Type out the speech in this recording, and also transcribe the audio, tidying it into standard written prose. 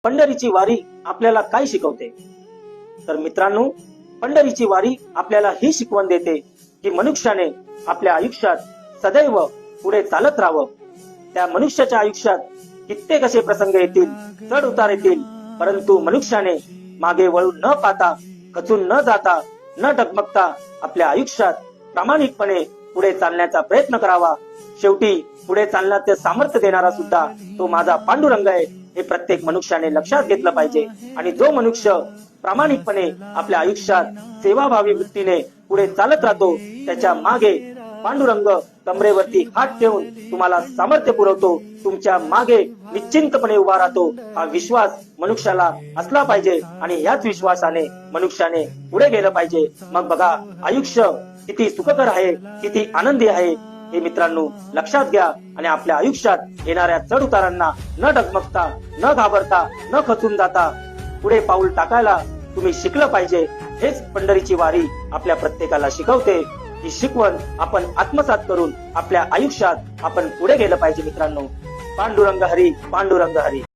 पंढरीची वारी आपल्याला काय शिकवते? तर मित्रांनो, पंढरीची वारी आपल्याला ही शिकवण देते की मनुष्याने आपल्या आयुष्यात सदैव पुढे चालत राहावं. त्या मनुष्याच्या आयुष्यात कित्येक असे प्रसंग येतील, चढ उतार येतील, परंतु मनुष्याने मागे वळून न पाहता, खचून न जाता, न डगमगता आपल्या आयुष्यात प्रामाणिकपणे पुढे चालण्याचा प्रयत्न करावा. शेवटी पुढे चालण्याचे सामर्थ्य देणारा सुद्धा तो माझा पांडुरंग आहे, हे प्रत्येक मनुष्याने लक्षात घेतलं पाहिजे. आणि जो मनुष्य प्रामाणिकपणे आपल्या आयुष्यात सेवाभावी वृत्तीने पुढे चालत राहतो, त्याच्या मागे पांडुरंग कमरेवरती हात ठेवून तुम्हाला सामर्थ्य पुरवतो, तुमच्या मागे निश्चिंतपणे उभा राहतो. हा विश्वास मनुष्याला असला पाहिजे आणि याच विश्वासाने मनुष्याने पुढे गेलं पाहिजे. मग बघा, आयुष्य किती सुखकर आहे, किती आनंदी आहे, हे मित्रांनो लक्षात घ्या. आणि आपल्या आयुष्यात येणाऱ्या चढ उतारांना न डगमगता, न घाबरता, न खचून जाता पुढे पाऊल टाकायला तुम्ही शिकलं पाहिजे. हेच पंढरीची वारी आपल्या प्रत्येकाला शिकवते. ही शिकवण आपण आत्मसात करून आपल्या आयुष्यात आपण पुढे गेलं पाहिजे. मित्रांनो, पांडुरंग हरी, पांडुरंग हरी.